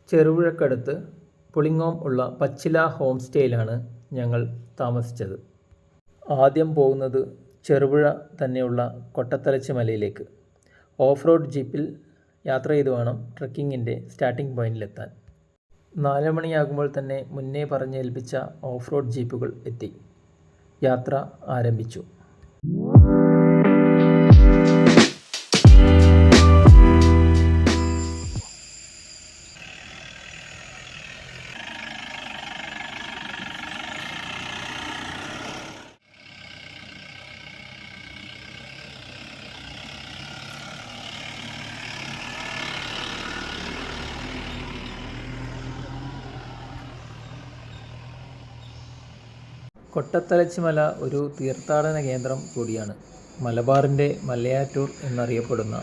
ചെറുപുഴക്കടുത്ത് പുളിങ്ങോം ഉള്ള പച്ചില ഹോം സ്റ്റേയിലാണ് ഞങ്ങൾ താമസിച്ചത്. ആദ്യം പോകുന്നത് ചെറുപുഴ തന്നെയുള്ള കൊട്ടത്തലച്ചി മലയിലേക്ക്. ഓഫ് റോഡ് ജീപ്പിൽ യാത്ര ചെയ്ത് വേണം ട്രക്കിങ്ങിൻ്റെ സ്റ്റാർട്ടിംഗ് പോയിന്റിലെത്താൻ. 4 മണിയാകുമ്പോൾ തന്നെ മുന്നേ പറഞ്ഞേൽപ്പിച്ച ഓഫ് റോഡ് ജീപ്പുകൾ എത്തി. യാത്ര ആരംഭിച്ചു. കൊട്ടത്തലച്ചി മല ഒരു തീർത്ഥാടന കേന്ദ്രം കൂടിയാണ്. മലബാറിൻ്റെ മലയാറ്റൂർ എന്നറിയപ്പെടുന്ന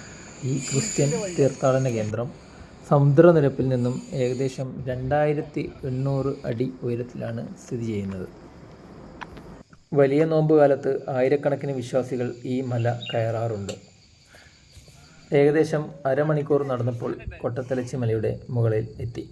ഈ ക്രിസ്ത്യൻ തീർത്ഥാടന കേന്ദ്രം സമുദ്രനിരപ്പിൽ നിന്നും ഏകദേശം 2800 അടി ഉയരത്തിലാണ് സ്ഥിതി ചെയ്യുന്നത്. വലിയ നോമ്പ് കാലത്ത് ആയിരക്കണക്കിന് വിശ്വാസികൾ ഈ മല കയറാറുണ്ട്. ഏകദേശം അരമണിക്കൂർ നടന്നപ്പോൾ കൊട്ടത്തലച്ചി മലയുടെ മുകളിൽ എത്തി.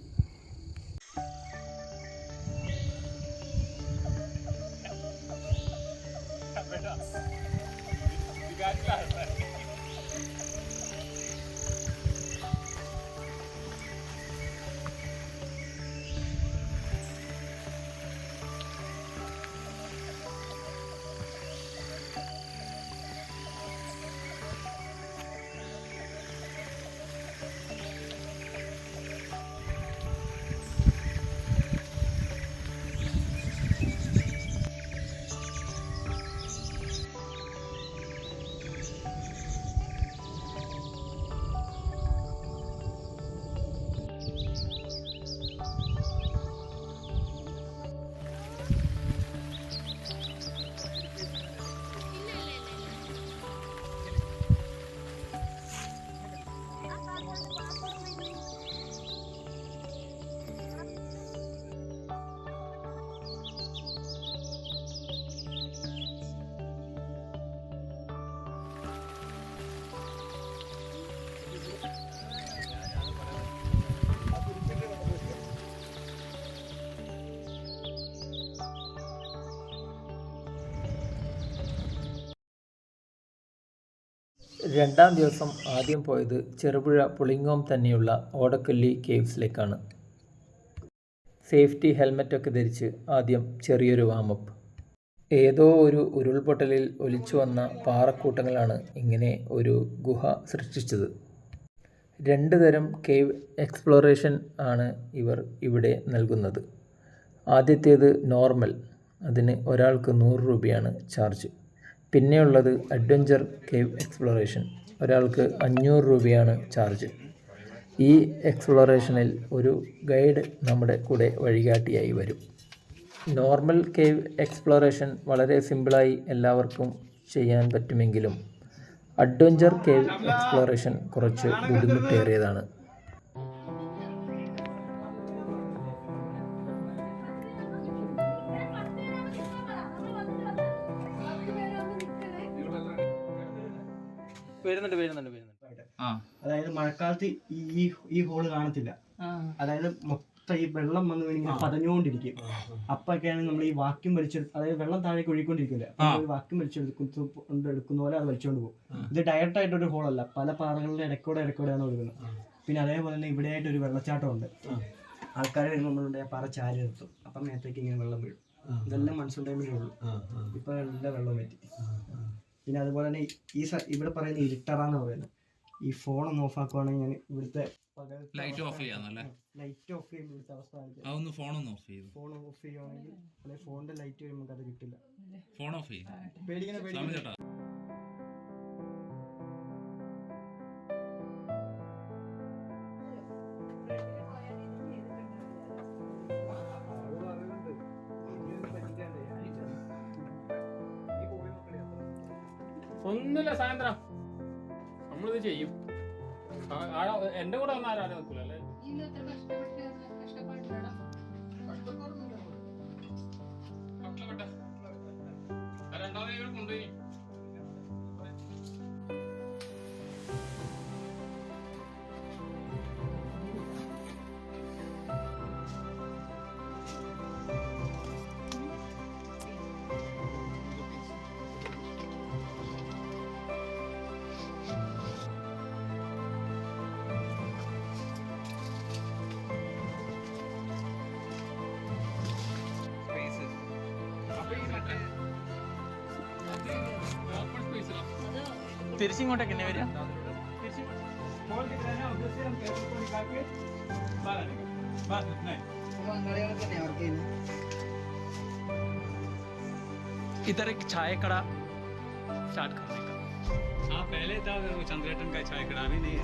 രണ്ടാം ദിവസം ആദ്യം പോയത് ചെറുപുഴ പുളിങ്ങോം തന്നെയുള്ള ഓടക്കല്ലി കേവ്സിലേക്കാണ്. സേഫ്റ്റി ഹെൽമറ്റൊക്കെ ധരിച്ച് ആദ്യം ചെറിയൊരു വാമപ്പ്. ഏതോ ഒരു ഉരുൾപൊട്ടലിൽ ഒലിച്ചു വന്ന പാറക്കൂട്ടങ്ങളാണ് ഇങ്ങനെ ഒരു ഗുഹ സൃഷ്ടിച്ചത്. 2 തരം കേവ് എക്സ്പ്ലോറേഷൻ ആണ് ഇവർ ഇവിടെ നൽകുന്നത്. ആദ്യത്തേത് നോർമൽ, അതിന് ഒരാൾക്ക് 100 രൂപയാണ് ചാർജ്. പിന്നെയുള്ളത് അഡ്വഞ്ചർ കേവ് എക്സ്പ്ലോറേഷൻ, ഒരാൾക്ക് 500 രൂപയാണ് ചാർജ്. ഈ എക്സ്പ്ലോറേഷനിൽ ഒരു ഗൈഡ് നമ്മുടെ കൂടെ വഴികാട്ടിയായി വരും. നോർമൽ കേവ് എക്സ്പ്ലോറേഷൻ വളരെ സിമ്പിളായി എല്ലാവർക്കും ചെയ്യാൻ പറ്റുമെങ്കിലും അഡ്വഞ്ചർ കേവ് എക്സ്പ്ലോറേഷൻ കുറച്ച് ബുദ്ധിമുട്ടേറിയതാണ്. അതായത് മഴക്കാലത്ത് ഈ ഹോള് കാണത്തില്ല. അതായത് മൊത്തം ഈ വെള്ളം വന്ന് ഇങ്ങനെ പതഞ്ഞുകൊണ്ടിരിക്കും. അപ്പൊക്കെയാണ് നമ്മൾ ഈ വാക്യൂം വലിച്ചെടുത്ത്, അതായത് വെള്ളം താഴേക്ക് ഒഴുകിക്കൊണ്ടിരിക്കില്ല, വാക്യൂം വലിച്ചെടുക്കുന്ന പോലെ അത് വലിച്ചുകൊണ്ട് പോകും. ഇത് ഡയറക്റ്റ് ആയിട്ടൊരു ഹോളല്ല, പല പാറകളുടെ ഇടയ്ക്കൂടെയാണ് ഒഴുകുന്നത്. പിന്നെ അതേപോലെ തന്നെ ഇവിടെ ആയിട്ട് ഒരു വെള്ളച്ചാട്ടം ഉണ്ട്. ആൾക്കാർ വരുമ്പോൾ നമ്മളുടെ പാറ ചാരി നിർത്തും, അപ്പം മേത്തേക്ക് ഇങ്ങനെ വെള്ളം വീഴും. ഇതെല്ലാം മൺസൂൺ ടൈമിലേ ഉള്ളൂ. ഇപ്പൊ നല്ല വെള്ളം പറ്റി. പിന്നെ അതുപോലെ തന്നെ ഇവിടെ പറയുന്ന ഇരുട്ടറാന്ന് പറയുന്നത്, ഈ ഫോൺ ഒന്ന് ഓഫ് ആക്കുവാണെങ്കിൽ ഞാൻ ഇവിടുത്തെ ലൈറ്റ് ഓഫ് ചെയ്യാന്നല്ലേ, ലൈറ്റ് ഓഫ് ചെയ്യുമ്പോൾ ഇവിടുത്തെ അവസ്ഥ ഫോൺ ഓഫ് ചെയ്യുവാണെങ്കിൽ അല്ലെങ്കിൽ ഫോണിന്റെ ലൈറ്റ് വരുമ്പോൾ അത് കിട്ടില്ല. ഫോൺ ഓഫ് ചെയ്യും. പേടിക്കുന്ന ഒന്നുമില്ല സായന്ത്രം, നമ്മളിത് ചെയ്യും. എന്റെ കൂടെ വന്നാൽ ആരും നിൽക്കൂല അല്ലേ? രണ്ടാമത് കൊണ്ടുപോയി തിരിച്ചിങ്ങോട്ടൊക്കെ എന്നെ വരിക? इधर एक चाय कड़ा स्टार्ट करने का। हाँ पहले था वो चंद्रेटन का चाय कड़ा, अभी नहीं है।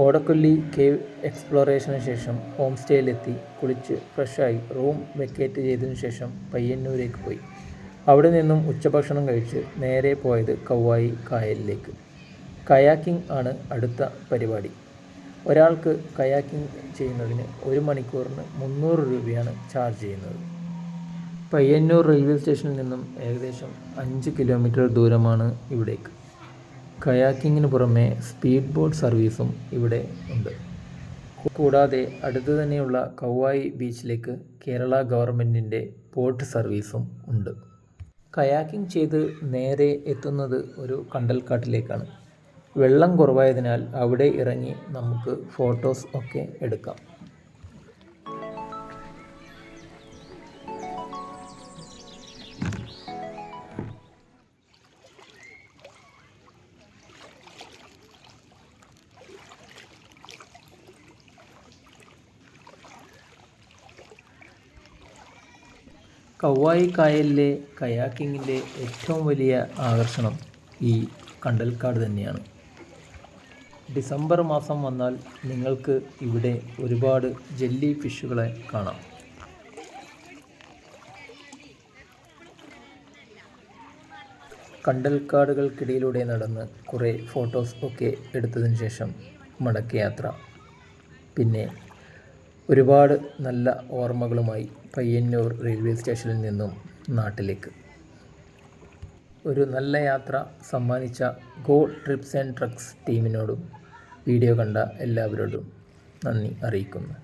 ഓടക്കൊല്ലി കേവ് എക്സ്പ്ലോറേഷന് ശേഷം ഹോം സ്റ്റേയിലെത്തി കുളിച്ച് ഫ്രഷായി റൂം വെക്കേറ്റ് ചെയ്തതിനു ശേഷം പയ്യന്നൂരേക്ക് പോയി. അവിടെ നിന്നും ഉച്ചഭക്ഷണം കഴിച്ച് നേരെ പോയത് കൗവായി കായലിലേക്ക്. കയാക്കിംഗ് ആണ് അടുത്ത പരിപാടി. ഒരാൾക്ക് കയാക്കിംഗ് ചെയ്യുന്നതിന് 1 മണിക്കൂറിന് 300 രൂപയാണ് ചാർജ് ചെയ്യുന്നത്. പയ്യന്നൂർ റെയിൽവേ സ്റ്റേഷനിൽ നിന്നും ഏകദേശം 5 കിലോമീറ്റർ ദൂരമാണ് ഇവിടേക്ക്. കയാക്കിങ്ങിന് പുറമെ സ്പീഡ് ബോട്ട് സർവീസും ഇവിടെ ഉണ്ട്. കൂടാതെ അടുത്തു തന്നെയുള്ള കൗവായി ബീച്ചിലേക്ക് കേരള ഗവൺമെൻറ്റിൻ്റെ ബോട്ട് സർവീസും ഉണ്ട്. കയാക്കിംഗ് ചെയ്ത് നേരെ എത്തുന്നത് ഒരു കണ്ടൽക്കാട്ടിലേക്കാണ്. വെള്ളം കുറവായതിനാൽ അവിടെ ഇറങ്ങി നമുക്ക് ഫോട്ടോസ് ഒക്കെ എടുക്കാം. കൗവായി കായലിലെ കയാക്കിങ്ങിൻ്റെ ഏറ്റവും വലിയ ആകർഷണം ഈ കണ്ടൽക്കാട് തന്നെയാണ്. ഡിസംബർ മാസം വന്നാൽ നിങ്ങൾക്ക് ഇവിടെ ഒരുപാട് ജെല്ലി ഫിഷുകളെ കാണാം. കണ്ടൽക്കാടുകൾക്കിടയിലൂടെ നടന്ന് കുറേ ഫോട്ടോസ് ഒക്കെ എടുത്തതിന് ശേഷം മടക്കയാത്ര. പിന്നെ ഒരുപാട് നല്ല ഓർമ്മകളുമായി പയ്യന്നൂർ റെയിൽവേ സ്റ്റേഷനിൽ നിന്നും നാട്ടിലേക്ക്. ഒരു നല്ല യാത്ര സമ്മാനിച്ച ഗോ ട്രിപ്സ് ആൻഡ് ട്രക്സ് ടീമിനോടും വീഡിയോ കണ്ട എല്ലാവരോടും നന്ദി അറിയിക്കുന്നു.